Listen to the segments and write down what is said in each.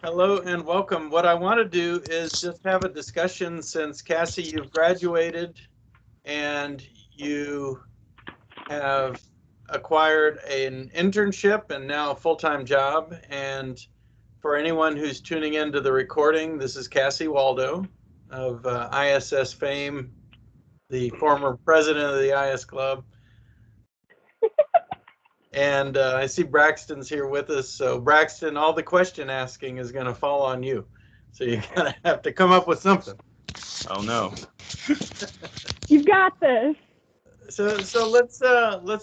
Hello and welcome. What I want to do is just have a discussion since Cassie, you've graduated and you have acquired an internship and now a full-time job. And for anyone who's tuning into the recording, this is Cassie Waldo of ISS fame, the former president of the IS Club. And I see Braxton's here with us. So Braxton, all the question asking is going to fall on you. So you're going to have to come up with something. Oh no. You've got this. So let's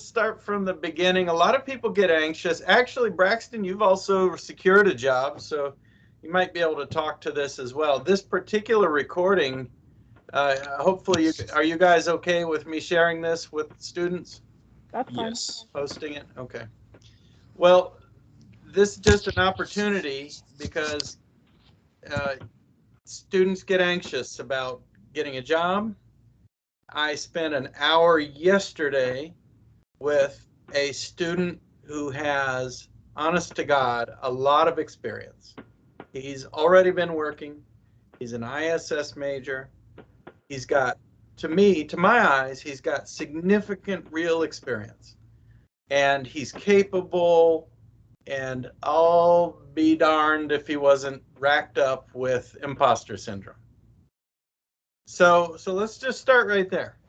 start from the beginning. A lot of people get anxious. Actually, Braxton, you've also secured a job, so you might be able to talk to this as well. This particular recording, hopefully, are you guys okay with me sharing this with students? That's fine. Yes. Posting it? Okay. Well, this is just an opportunity because students get anxious about getting a job. I spent an hour yesterday with a student who has, honest to God, a lot of experience. He's already been working. He's an ISS major. He's got, to my eyes, he's got significant real experience. And he's capable, and I'll be darned if he wasn't racked up with imposter syndrome. So let's just start right there.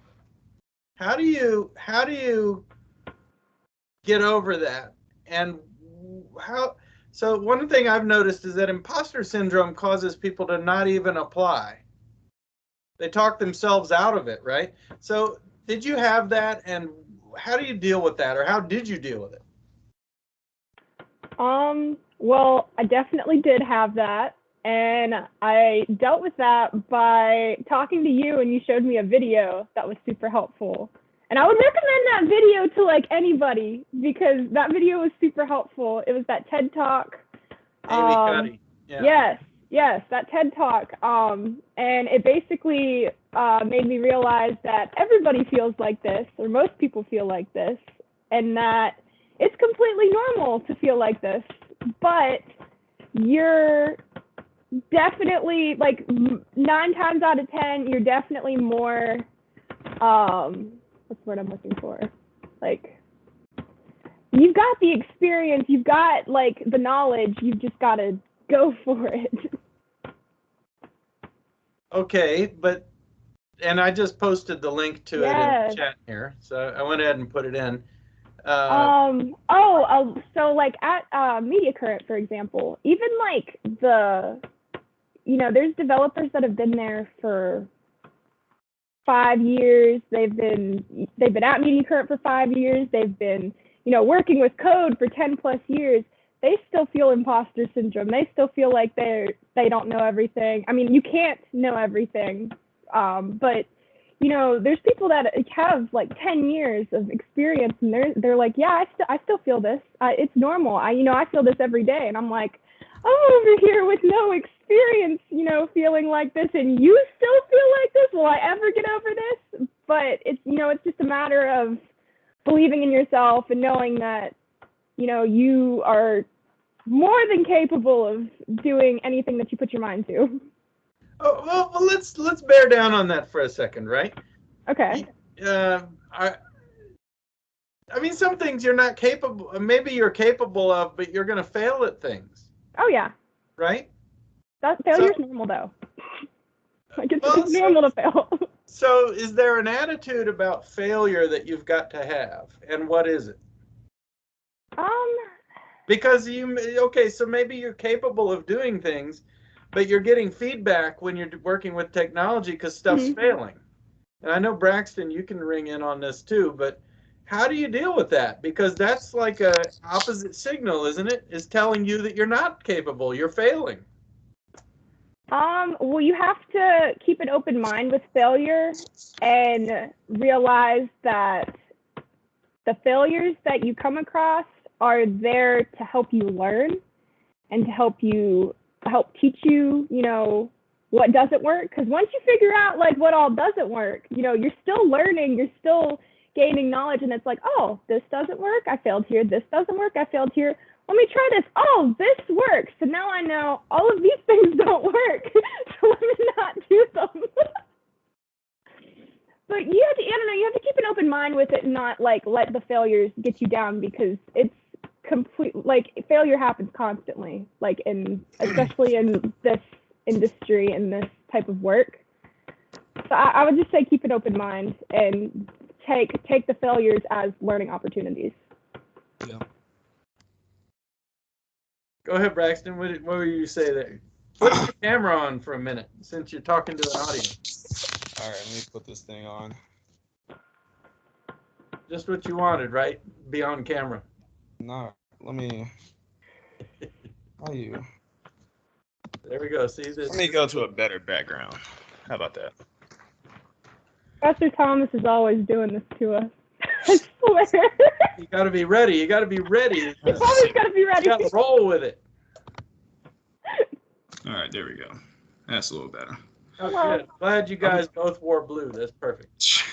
How do you get over that? And so one thing I've noticed is that imposter syndrome causes people to not even apply. They talk themselves out of it, right? So did you have that, and how do you deal with that, or how did you deal with it? Well, I definitely did have that. And I dealt with that by talking to you, and you showed me a video that was super helpful. And I would recommend that video to like anybody because that video was super helpful. It was that TED Talk. Amy Cuddy. Yeah. Yes, that TED Talk. And it basically made me realize that everybody feels like this, or most people feel like this, and that it's completely normal to feel like this, but you're definitely, like 9 times out of 10, you're definitely more, what's the word I'm looking for? Like, you've got the experience, you've got like the knowledge, you've just got to go for it. Okay, and I just posted the link to it in the chat here, so I went ahead and put it in. So like at Media Current, for example, even like there's developers that have been there for 5 years. They've been at Media Current for 5 years. They've been, working with code for 10 plus years. They still feel imposter syndrome. They still feel like they don't know everything. I mean, you can't know everything, but there's people that have like 10 years of experience, and they're like, yeah, I still feel this. It's normal. I feel this every day, and I'm like, I'm over here with no experience, feeling like this, and you still feel like this. Will I ever get over this? But it's just a matter of believing in yourself and knowing that you are more than capable of doing anything that you put your mind to. Oh, well, let's bear down on that for a second, right? Okay. I mean, some things you're not capable. Maybe you're capable of, but you're going to fail at things. Oh yeah. Right. That failure's normal though. Like it's normal to fail. So, is there an attitude about failure that you've got to have, and what is it? Because so maybe you're capable of doing things, but you're getting feedback when you're working with technology because stuff's failing. And I know, Braxton, you can ring in on this too, but how do you deal with that? Because that's like a opposite signal, isn't it? Is telling you that you're not capable, you're failing. Well, you have to keep an open mind with failure and realize that the failures that you come across are there to help you learn and to help teach you, what doesn't work. Because once you figure out like what all doesn't work, you're still learning, you're still gaining knowledge, and it's like, oh, this doesn't work, I failed here. This doesn't work, I failed here. Let me try this. Oh, this works. works. So now I know all of these things don't work. So let me not do them. But you have to, I don't know, you have to keep an open mind with it and not like let the failures get you down, because it's complete, like failure happens constantly, like especially in this industry and this type of work. So I would just say keep an open mind and take the failures as learning opportunities. Yeah. Go ahead, Braxton. What were you say there? Put your camera on for a minute, since you're talking to an audience. All right, let me put this thing on. Just what you wanted, right? Be on camera. No, let me. How you? There we go. See this? Let me go to a better background. How about that? Professor Thomas is always doing this to us. I swear. You got to be ready. You got to be ready. You always got to be ready. You got to roll with it. All right, there we go. That's a little better. Oh, good. Glad you guys both wore blue. That's perfect.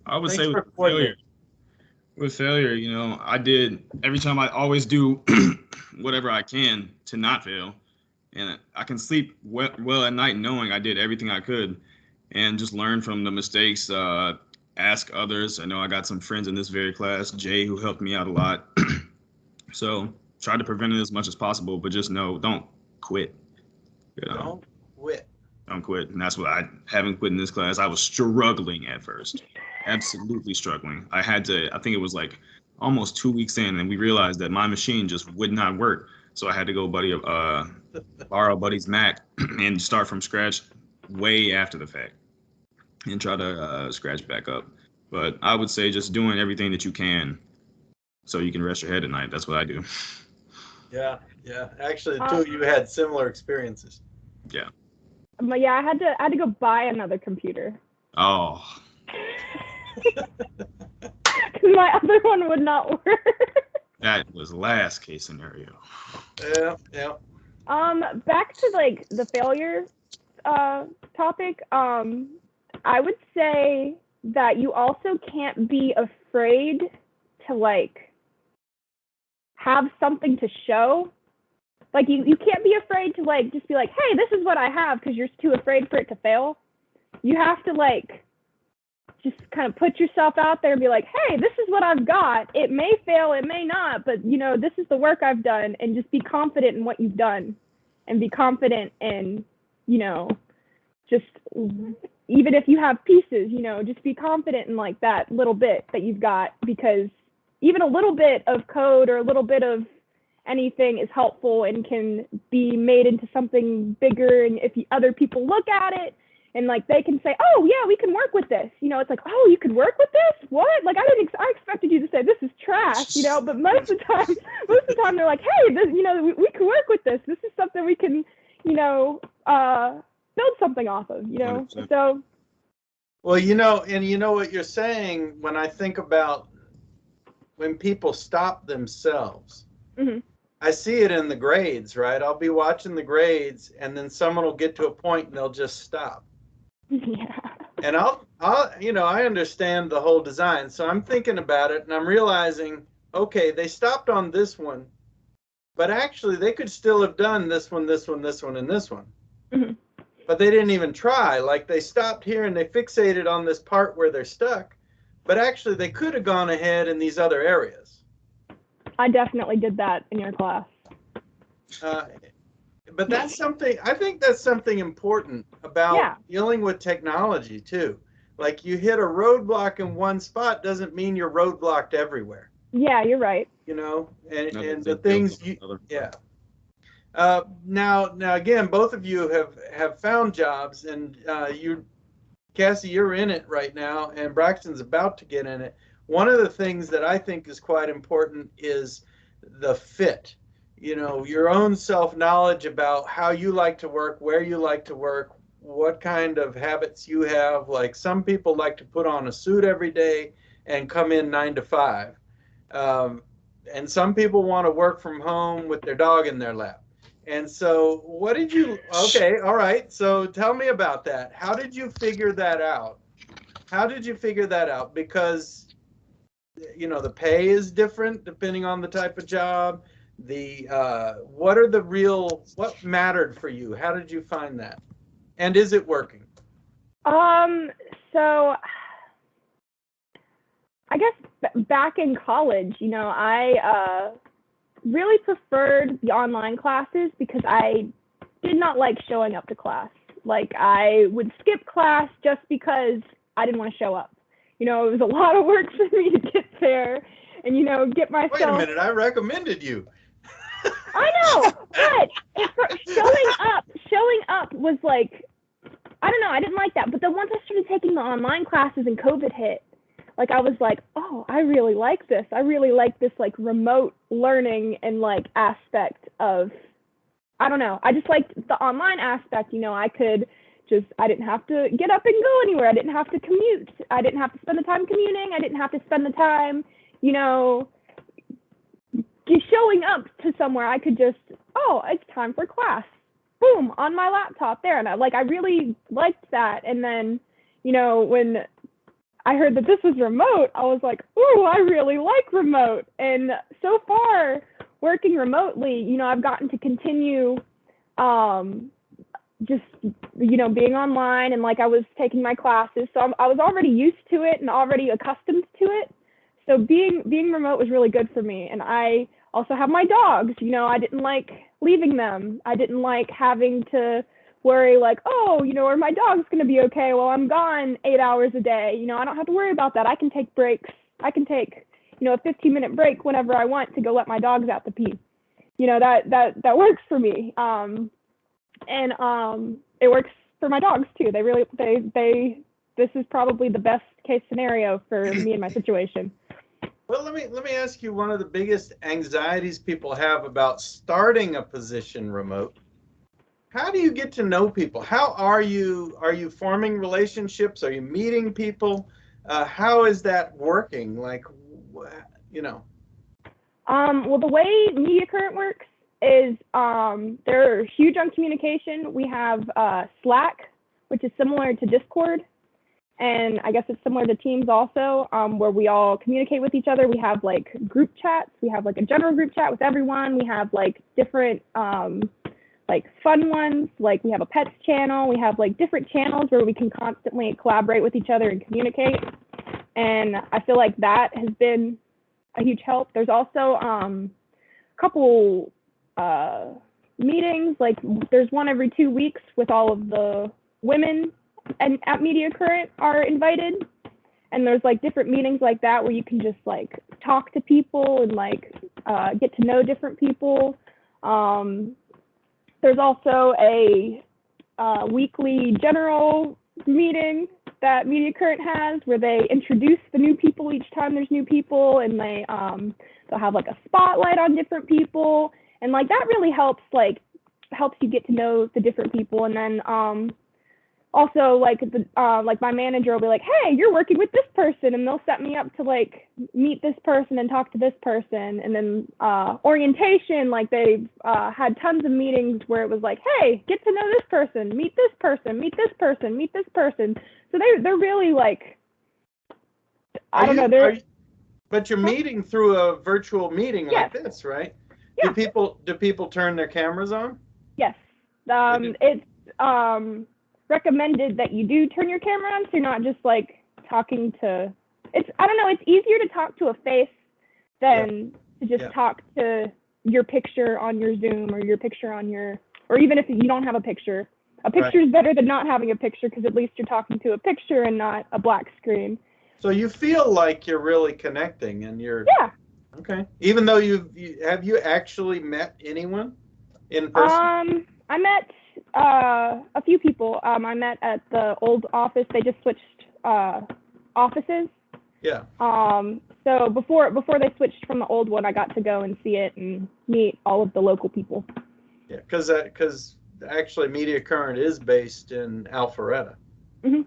I would Thanks say for coordinating. with failure, you know, I did every time. I always do whatever I can to not fail, and I can sleep well at night knowing I did everything I could, and just learn from the mistakes. Ask others. I know I got some friends in this very class, Jay, who helped me out a lot. So try to prevent it as much as possible, but just know, don't quit. You know? Don't quit. Don't quit. And that's what I haven't quit in this class. I was struggling at first, absolutely struggling. I think it was like almost 2 weeks in, and we realized that my machine just would not work. So I had to go borrow buddy's Mac and start from scratch way after the fact and try to scratch back up. But I would say just doing everything that you can so you can rest your head at night. That's what I do. Yeah. Actually, the two of you had similar experiences. Yeah. But yeah, I had to go buy another computer. Oh. Because my other one would not work. That was last case scenario. Yeah. Back to like the failure topic. I would say that you also can't be afraid to like have something to show. Like you can't be afraid to like just be like, hey, this is what I have, because you're too afraid for it to fail. You have to like just kind of put yourself out there and be like, hey, this is what I've got. It may fail, it may not, but you know, this is the work I've done, and just be confident in what you've done, and be confident in, you know, just even if you have pieces, you know, just be confident in like that little bit that you've got, because even a little bit of code or a little bit of anything is helpful and can be made into something bigger. And if other people look at it and like they can say, oh yeah, we can work with this, you know, it's like, oh, you can work with this? What? Like I expected you to say this is trash, you know, but most of the time they're like, hey, this, you know, we can work with this. This is something we can, you know, build something off of, you know. 100%. So well, you know, and you know what you're saying, when I think about when people stop themselves, mm-hmm. I see it in the grades, right? I'll be watching the grades, and then someone will get to a point and they'll just stop. Yeah. And I'll, you know, I understand the whole design. So I'm thinking about it and I'm realizing, okay, they stopped on this one, but actually they could still have done this one, this one, this one, and this one. Mm-hmm. But they didn't even try. Like they stopped here and they fixated on this part where they're stuck, but actually they could have gone ahead in these other areas. I definitely did that in your class. But that's something, I think that's something important about dealing with technology too. Like you hit a roadblock in one spot doesn't mean you're roadblocked everywhere. Yeah, you're right. You know, and the things now again, both of you have found jobs, and Cassie, you're in it right now, and Braxton's about to get in it. One of the things that I think is quite important is the fit. You know, your own self-knowledge about how you like to work, where you like to work, what kind of habits you have. Like some people like to put on a suit every day and come in 9 to 5. And some people want to work from home with their dog in their lap. And so okay, all right. So tell me about that. How did you figure that out? Because, you know, the pay is different depending on the type of job. what mattered for you? How did you find that? And is it working? So I guess back in college, I really preferred the online classes because I did not like showing up to class. Like, I would skip class just because I didn't want to show up. It was a lot of work for me to get there and, get myself. Wait a minute, I recommended you. I know, but showing up was like, I don't know, I didn't like that. But then once I started taking the online classes and COVID hit, like, I was like, oh, I really like this. I really like this, like, remote learning and, like, aspect of, I don't know. I just liked the online aspect. I didn't have to get up and go anywhere. I didn't have to commute. I didn't have to spend the time commuting. I didn't have to spend the time, showing up to somewhere. I could just, oh, it's time for class. Boom, on my laptop there. And I really liked that. And then, when I heard that this was remote, I was like, ooh, I really like remote. And so far, working remotely, I've gotten to continue just, being online, and like I was taking my classes. So I was already used to it and already accustomed to it. So being remote was really good for me. And I also have my dogs. I didn't like leaving them. I didn't like having to worry like, oh, are my dog's going to be okay while I'm gone 8 hours a day. I don't have to worry about that. I can take breaks. I can take, a 15-minute break whenever I want to go let my dogs out to pee. That works for me. And it works for my dogs too. This is probably the best case scenario for me in my situation. Well, let me ask you one of the biggest anxieties people have about starting a position remote. How do you get to know people? How are you forming relationships? Are you meeting people? How is that working? Like, Well, the way Media Current works is they're huge on communication. We have Slack, which is similar to Discord. And I guess it's similar to Teams also, where we all communicate with each other. We have like group chats. We have like a general group chat with everyone. We have like different like fun ones. Like we have a pets channel. We have like different channels where we can constantly collaborate with each other and communicate. And I feel like that has been a huge help. There's also a couple meetings. Like there's one every 2 weeks with all of the women and at Media Current are invited, and there's like different meetings like that where you can just like talk to people and like get to know different people. There's also a weekly general meeting that Media Current has where they introduce the new people each time there's new people, and they'll have like a spotlight on different people, and like that really helps you get to know the different people. And then also like my manager will be like, hey, you're working with this person, and they'll set me up to like meet this person and talk to this person. And then orientation, like they've had tons of meetings where it was like, hey, get to know this person, meet this person, meet this person, meet this person. So they're really like, I don't know. But you're meeting through a virtual meeting like Yes. this, right? Yeah. Do people turn their cameras on? Yes. It's recommended that you do turn your camera on, so you're not just like talking to, I don't know, it's easier to talk to a face than to just talk to your picture on your Zoom or your picture on or even if you don't have a picture. A picture is better than not having a picture, because at least you're talking to a picture and not a black screen. So you feel like you're really connecting, and you're okay. Even though have you actually met anyone in person? I met a few people. I met at the old office. They just switched offices. Yeah. So before they switched from the old one, I got to go and see it and meet all of the local people. Yeah, because actually Media Current is based in Alpharetta. Mm-hmm.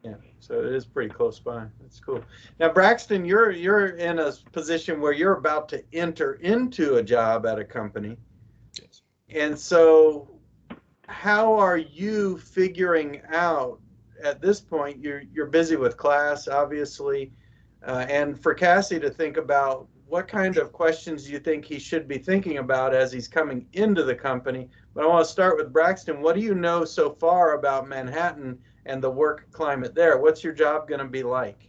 Yeah, so it is pretty close by. That's cool. Now, Braxton, you're in a position where you're about to enter into a job at a company. Yes. And so how are you figuring out at this point? You're busy with class, obviously, and for Cassie to think about what kind of questions do you think he should be thinking about as he's coming into the company? But I want to start with Braxton. What do you know so far about Manhattan and the work climate there? What's your job going to be like?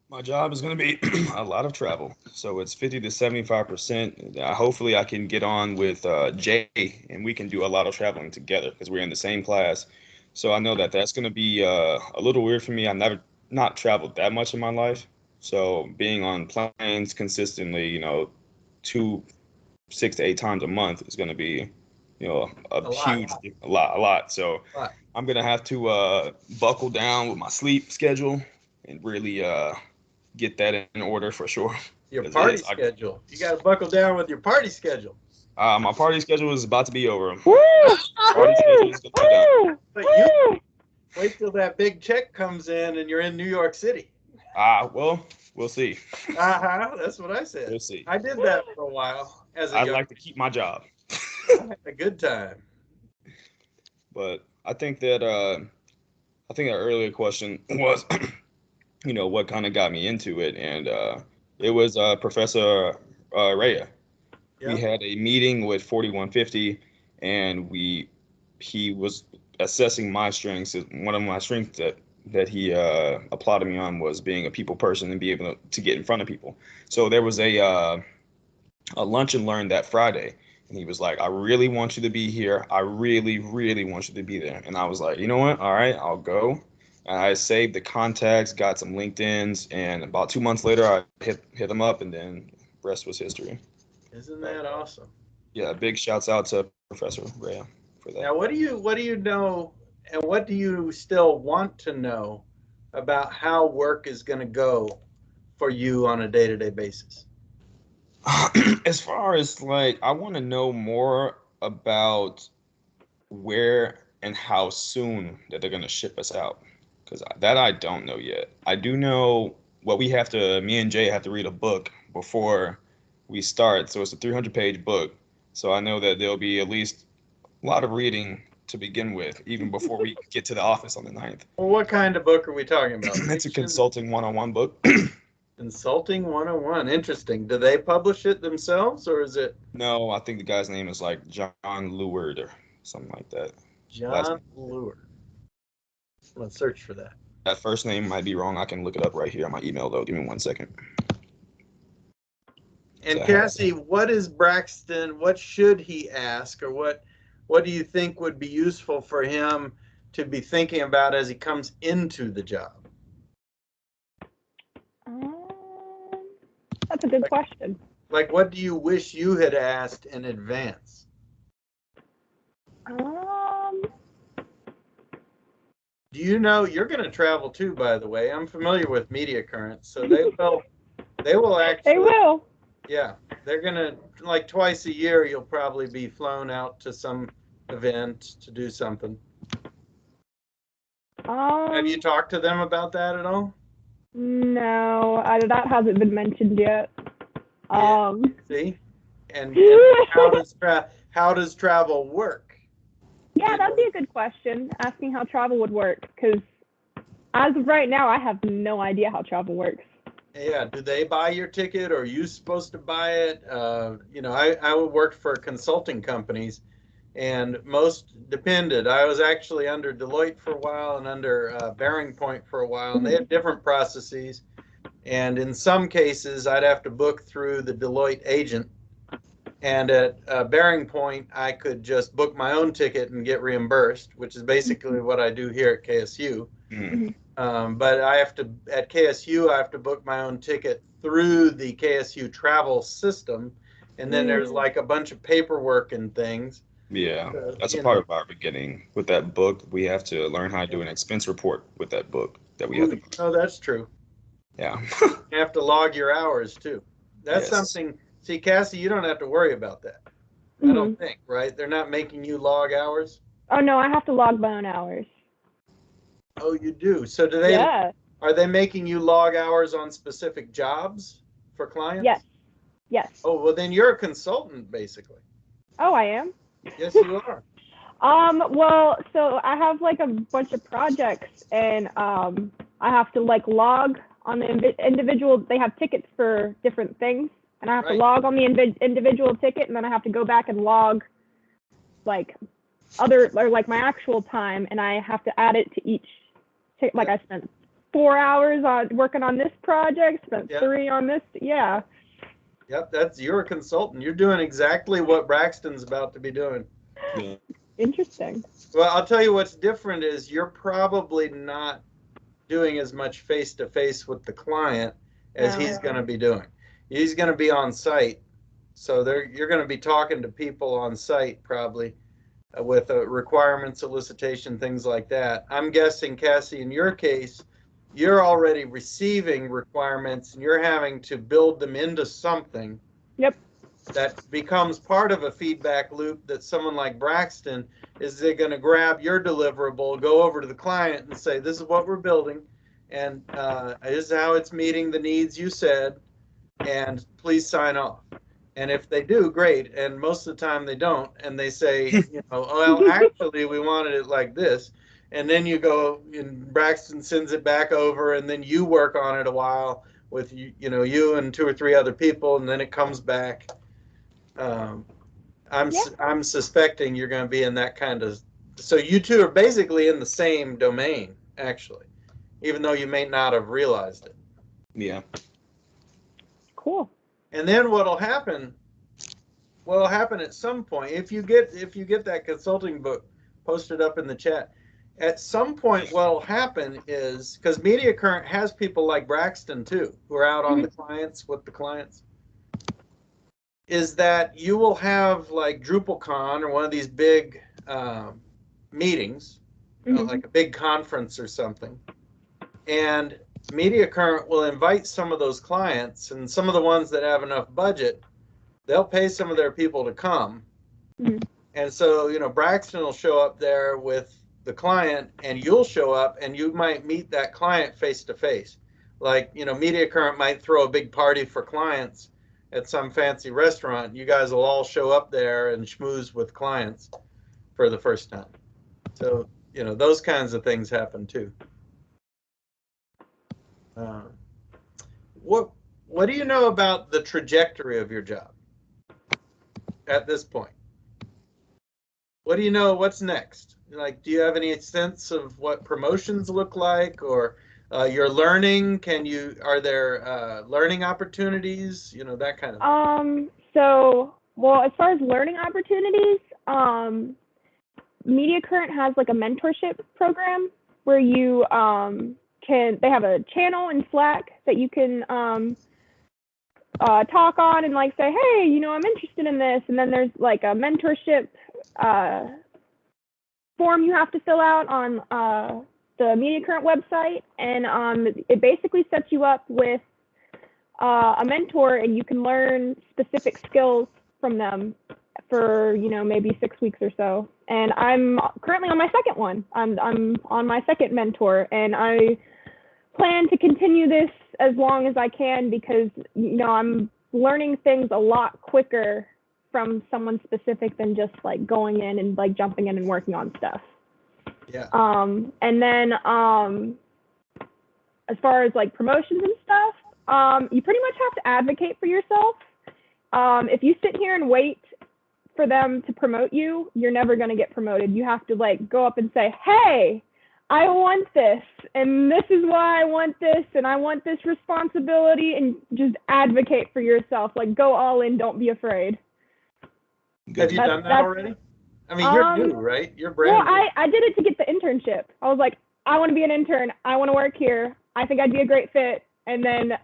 My job is going to be a lot of travel. So it's 50 to 75%. Hopefully I can get on with Jay and we can do a lot of traveling together because we're in the same class. So I know that that's going to be a little weird for me. I've never not traveled that much in my life. So being on planes consistently, 6 to 8 times a month is going to be, a huge, a lot. So I'm going to have to buckle down with my sleep schedule and really get that in order for sure. Your party schedule. You got to buckle down with your party schedule. My party schedule is about to be over. Woo! Party schedule is going to be done. But you wait till that big check comes in and you're in New York City. Well, we'll see. That's what I said. We'll see. I did that for a while as a I'd like to keep my job. I had a good time. But I think that the earlier question was, what kind of got me into it, and it was Professor Rhea. Yep. We had a meeting with 4150, and he was assessing my strengths. One of my strengths that he applauded me on was being a people person and be able to get in front of people. So there was a lunch and learn that Friday, and he was like, I really want you to be here. I really, really want you to be there. And I was like, you know what? All right, I'll go. And I saved the contacts, got some LinkedIn's, and about 2 months later, I hit him up, and then rest was history. Isn't that awesome? Yeah, big shouts out to Professor Rhea for that. Now, what do you know, and what do you still want to know about how work is going to go for you on a day-to-day basis? As far as I want to know more about where and how soon that they're going to ship us out. Because that I don't know yet. I do know me and Jay have to read a book before we start. So it's a 300-page book. So I know that there'll be at least a lot of reading to begin with, even before we get to the office on the 9th. Well, what kind of book are we talking about? It's a consulting 101 book. Consulting 101. Interesting. Do they publish it themselves, or is it? No, I think the guy's name is John Leward or something like that. John Leward. Let's search for that. That first name might be wrong. I can look it up right here on my email, though. Give me 1 second. And Cassie, what is Braxton? What should he ask, or what do you think would be useful for him to be thinking about as he comes into the job? That's a good question. What do you wish you had asked in advance? Do you know you're going to travel too, by the way? I'm familiar with Media Currents, so they will actually. They will. Yeah, they're going to, twice a year, you'll probably be flown out to some event to do something. Have you talked to them about that at all? No, that hasn't been mentioned yet. Yeah. See? And how does travel work? Yeah, that'd be a good question, asking how travel would work, because as of right now, I have no idea how travel works. Yeah, do they buy your ticket, or are you supposed to buy it? I worked for consulting companies, and most depended. I was actually under Deloitte for a while and under Bearing Point for a while, and they had different processes. And in some cases, I'd have to book through the Deloitte agent. And at Bearing Point, I could just book my own ticket and get reimbursed, which is basically what I do here at KSU. Mm-hmm. But at KSU, I have to book my own ticket through the KSU travel system. And then there's a bunch of paperwork and things. Yeah, that's a part of our beginning. With that book, we have to learn how to do an expense report with that book that we have to. Oh, that's true. Yeah. You have to log your hours too. That's something. See, Cassie, you don't have to worry about that. Mm-hmm. I don't think, right? They're not making you log hours? Oh, no, I have to log my own hours. Oh, you do? So do they? Yeah. Are they making you log hours on specific jobs for clients? Yes. Oh, well, then you're a consultant, basically. Oh, I am? Yes, you are. Well, so I have a bunch of projects, and I have to log on the individual. They have tickets for different things, and I have to Right. log on the individual ticket, and then I have to go back and log like like my actual time, and I have to add it to each. Like I spent 4 hours on working on this project, spent 3 on this. Yeah. Yep, you're a consultant. You're doing exactly what Braxton's about to be doing. Yeah. Interesting. Well, I'll tell you what's different is you're probably not doing as much face-to-face with the client as he's going to be doing. He's going to be on site. So you're going to be talking to people on site probably with requirement solicitation, things like that. I'm guessing, Cassie, in your case, you're already receiving requirements and you're having to build them into something. Yep. That becomes part of a feedback loop that someone like Braxton is they're going to grab your deliverable, go over to the client and say, this is what we're building, and this is how it's meeting the needs you said, and please sign off. And if they do, great. And most of the time they don't, and they say, well, actually, we wanted it like this. And then you go, and Braxton sends it back over, and then you work on it a while with you and 2 or 3 other people, and then it comes back. I'm suspecting you're going to be in that kind of. So you two are basically in the same domain, actually, even though you may not have realized it. Yeah. Cool. And then what'll happen at some point, if you get that consulting book posted up in the chat, at some point what'll happen is, because Media Current has people like Braxton too, who are out on the clients with the clients, is that you will have like DrupalCon or one of these big meetings, like a big conference or something, and Media Current will invite some of those clients, and some of the ones that have enough budget, they'll pay some of their people to come. And so, Braxton will show up there with the client, and you'll show up, and you might meet that client face to face. Like, Media Current might throw a big party for clients at some fancy restaurant. You guys will all show up there and schmooze with clients for the first time. So, those kinds of things happen too. What do you know about the trajectory of your job at this point? What do you know? What's next? Like, do you have any sense of what promotions look like, or your learning? Are there learning opportunities? That kind of. So, well, as far as learning opportunities, Media Current has like a mentorship program where you they have a channel in Slack that you can talk on and like say, hey, I'm interested in this. And then there's like a mentorship form you have to fill out on the Media Current website. And it basically sets you up with a mentor, and you can learn specific skills from them for, maybe 6 weeks or so. And I'm currently on my second one. I'm on my second mentor, and I plan to continue this as long as I can because, I'm learning things a lot quicker from someone specific than just like going in and like jumping in and working on stuff. Yeah. And then as far as like promotions and stuff, you pretty much have to advocate for yourself. If you sit here and wait for them to promote you, you're never going to get promoted. You have to like go up and say, hey, I want this, and this is why I want this, and I want this responsibility, and just advocate for yourself. Like, go all in, don't be afraid. Have you done that already? I mean, you're new, right? You're brand new. Well, I did it to get the internship. I was like, I want to be an intern. I want to work here. I think I'd be a great fit. And then,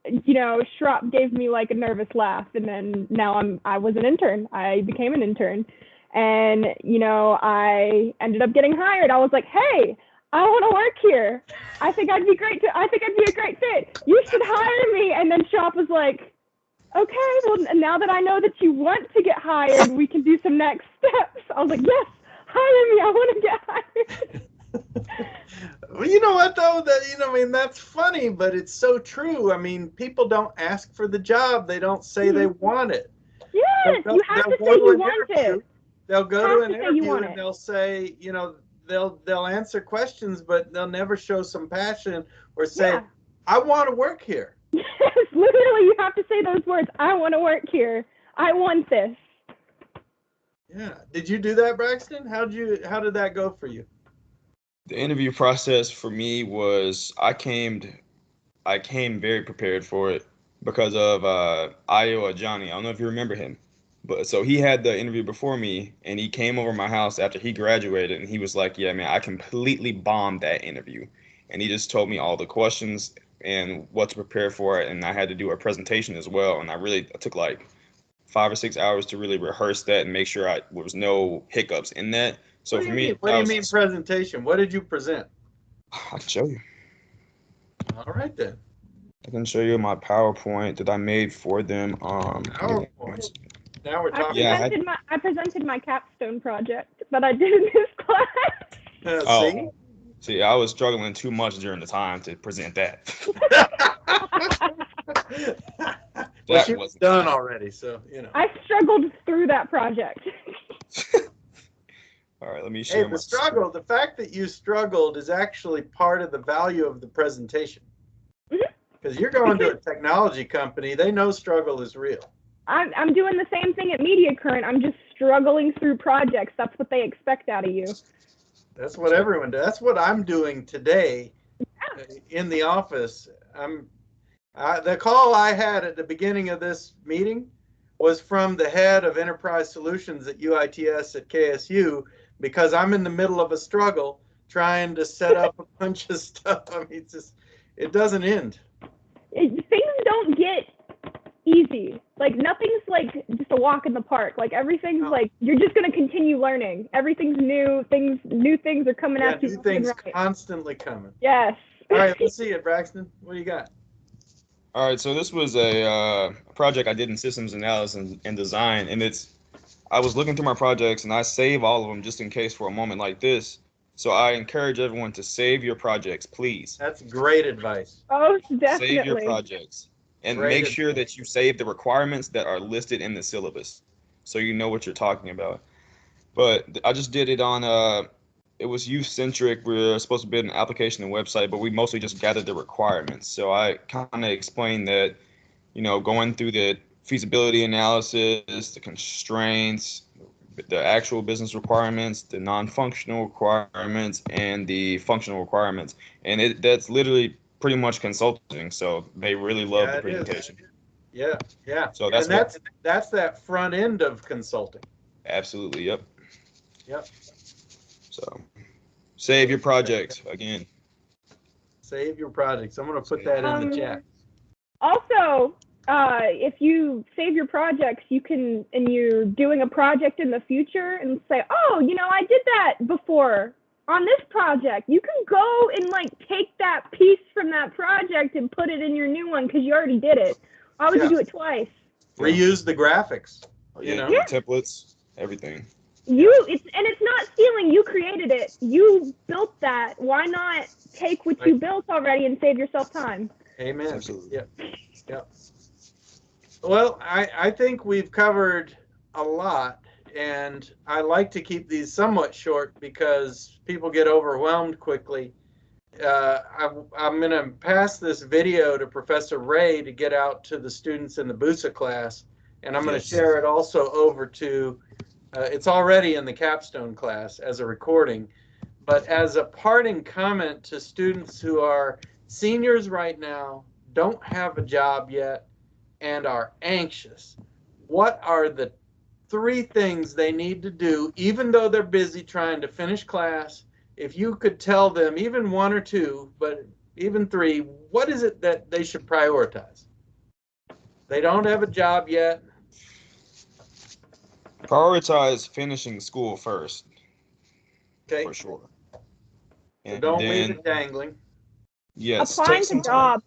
Schropp gave me like a nervous laugh, and then now I was an intern. I became an intern, and I ended up getting hired. I was like, hey, I want to work here. I think I'd be a great fit. You should hire me. And then Schropp was like, okay, well, now that I know that you want to get hired, we can do some next steps. I was like, yes, hire me. I want to get hired. Well, you know what though? That's funny, but it's so true. I mean, people don't ask for the job; they don't say they want it. Yes, you have to say you want it. They'll go to an interview and they'll say, they'll answer questions, but they'll never show some passion or say, I want to work here. Yes, literally, you have to say those words. I want to work here. I want this. Yeah. Did you do that, Braxton? How did that go for you? The interview process for me was I came very prepared for it because of Iowa Johnny. I don't know if you remember him, but so he had the interview before me, and he came over my house after he graduated, and he was like, "Yeah, man, I completely bombed that interview," and he just told me all the questions and what to prepare for it, and I had to do a presentation as well, and I took like 5 or 6 hours to really rehearse that and make sure there was no hiccups in that. So What do for you mean? me, What do you mean presentation? What did you present? I can show you. All right then. I can show you my PowerPoint that I made for them. PowerPoint. Now we're I talking. Yeah, presented my capstone project that I did in this class. See? See, I was struggling too much during the time to present that. Well, she was done already, so you know. I struggled through that project. All right, let me share Hey, the fact that you struggled is actually part of the value of the presentation. Because you're going to a technology company, they know struggle is real. I'm doing the same thing at Media Current. I'm just struggling through projects. That's what they expect out of you. That's what everyone does. That's what I'm doing today in the office. The call I had at the beginning of this meeting was from the head of enterprise solutions at UITS at KSU, because I'm in the middle of a struggle trying to set up a bunch of stuff. I mean, it doesn't end. Things don't get easy. Like nothing's like just a walk in the park. Like everything's like you're just gonna continue learning. Everything's new. New things are coming at you. New things constantly coming. Yes. All right, let's see it, Braxton. What do you got? All right, so this was a project I did in systems analysis and design, and I was looking through my projects and I save all of them just in case for a moment like this. So I encourage everyone to save your projects, please. That's great advice. Oh, definitely. Save your projects and make sure that you save the requirements that are listed in the syllabus so you know what you're talking about. But I just did it on it was youth centric. We were supposed to build an application and website, but we mostly just gathered the requirements. So I kind of explained that, going through the feasibility analysis, the constraints, the actual business requirements, the non-functional requirements, and the functional requirements. And that's literally pretty much consulting. So they really love the presentation. Yeah. So that's that front end of consulting. Absolutely. Yep. So save your projects again. Save your projects. I'm going to put that in the chat. Also, if you save your projects, you can, and you're doing a project in the future and say, oh, I did that before on this project. You can go and take that piece from that project and put it in your new one because you already did it. Why would you do it twice? Reuse the graphics. Templates, everything. It's not stealing. You created it. You built that. Why not take what you built already and save yourself time? Amen. Absolutely. Yeah. Well, I think we've covered a lot, and I like to keep these somewhat short because people get overwhelmed quickly. I'm going to pass this video to Professor Ray to get out to the students in the BUSA class, and I'm going to share it also over to it's already in the capstone class as a recording, but as a parting comment to students who are seniors right now, don't have a job yet, and are anxious. What are the 3 things they need to do, even though they're busy trying to finish class? If you could tell them even 1 or 2, but even 3, what is it that they should prioritize? They don't have a job yet. Prioritize finishing school first. Okay. For sure. So don't leave it dangling. Yes. Applying to jobs.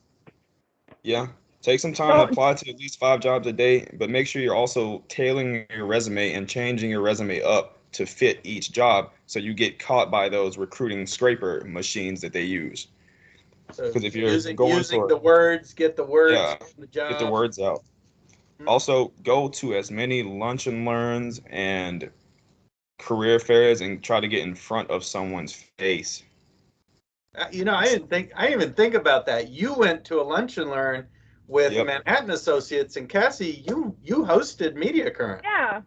Yeah. Take some time to apply to at least 5 jobs a day, but make sure you're also tailoring your resume and changing your resume up to fit each job so you get caught by those recruiting scraper machines that they use. Because if you're using the words, get the words from the job. Get the words out. Also, go to as many lunch and learns and career fairs and try to get in front of someone's face. I didn't even think about that. You went to a lunch and learn with Yep. Manhattan Associates, and Cassie, you hosted Media Current. Yeah.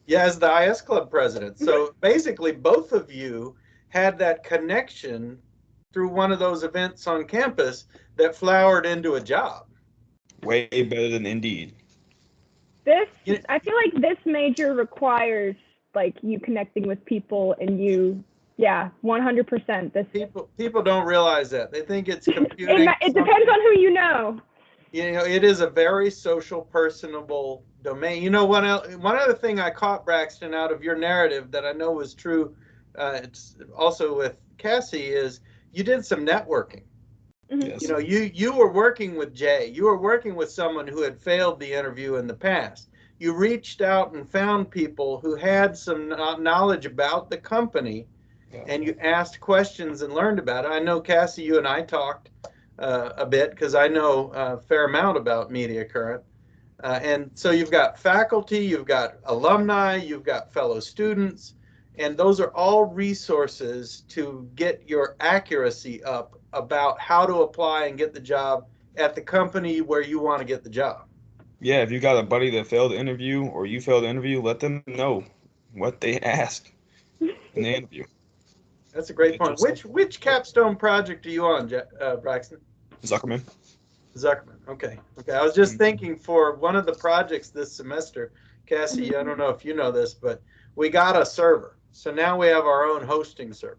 Yeah, as the IS Club president. So basically, both of you had that connection through one of those events on campus that flowered into a job. Way better than Indeed. I feel like this major requires like you connecting with people and you, yeah, 100%. This People don't realize that. They think it's computing. it depends on who you know. It is a very social, personable domain. One other thing I caught, Braxton, out of your narrative that I know was true, it's also with Cassie, is you did some networking. Yes. You were working with Jay. You were working with someone who had failed the interview in the past. You reached out and found people who had some knowledge about the company, and you asked questions and learned about it. I know, Cassie, you and I talked a bit because I know a fair amount about Media Current. And so you've got faculty, you've got alumni, you've got fellow students, and those are all resources to get your accuracy up about how to apply and get the job at the company where you want to get the job. Yeah, if you got a buddy that failed the interview or you failed the interview, let them know what they asked in the interview. That's a great point. Which capstone project are you on, Braxton? Zuckerman. Okay. I was just thinking for one of the projects this semester, Cassie, I don't know if you know this, but we got a server. So now we have our own hosting server.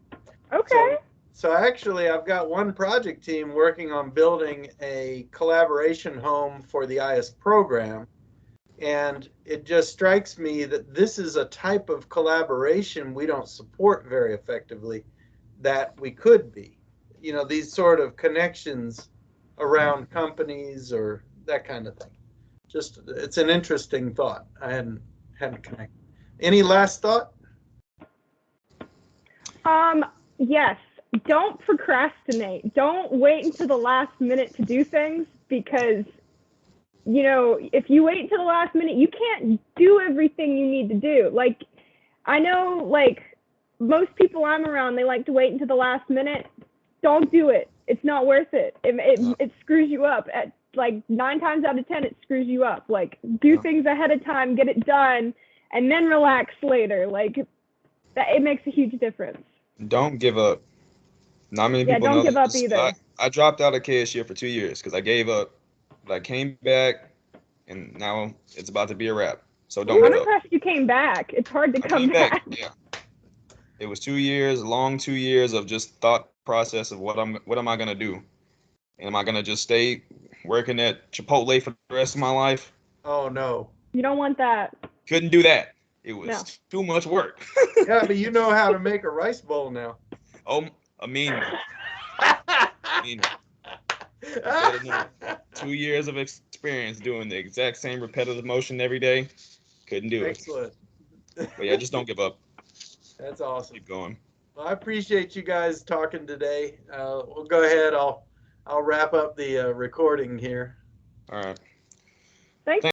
Okay. So actually, I've got one project team working on building a collaboration home for the IS program. And it just strikes me that this is a type of collaboration we don't support very effectively that we could be. These sort of connections around companies or that kind of thing. Just, it's an interesting thought. I hadn't connected. Any last thought? Yes. Don't procrastinate. Don't wait until the last minute to do things because, if you wait until the last minute, you can't do everything you need to do. Like, I know, like, most people I'm around, they like to wait until the last minute. Don't do it. It's not worth it. It screws you up. At like 9 times out of 10, it screws you up. Like, do things ahead of time, get it done, and then relax later. Like, that it makes a huge difference. Don't give up. Not many people know. Don't give up either. I dropped out of cashier for 2 years because I gave up. But I came back, and now it's about to be a wrap. So don't give up. I'm impressed you came back. It's hard to come back. Yeah. It was 2 years, long 2 years of just thought process of what am I gonna do? Am I gonna just stay working at Chipotle for the rest of my life? Oh no. You don't want that. Couldn't do that. It was too much work. Yeah, but you know how to make a rice bowl now. Oh, I mean, 2 years of experience doing the exact same repetitive motion every day. Couldn't do it. Excellent. But yeah, just don't give up. That's awesome. Keep going. Well, I appreciate you guys talking today. We'll go ahead. I'll wrap up the recording here. All right. Thanks.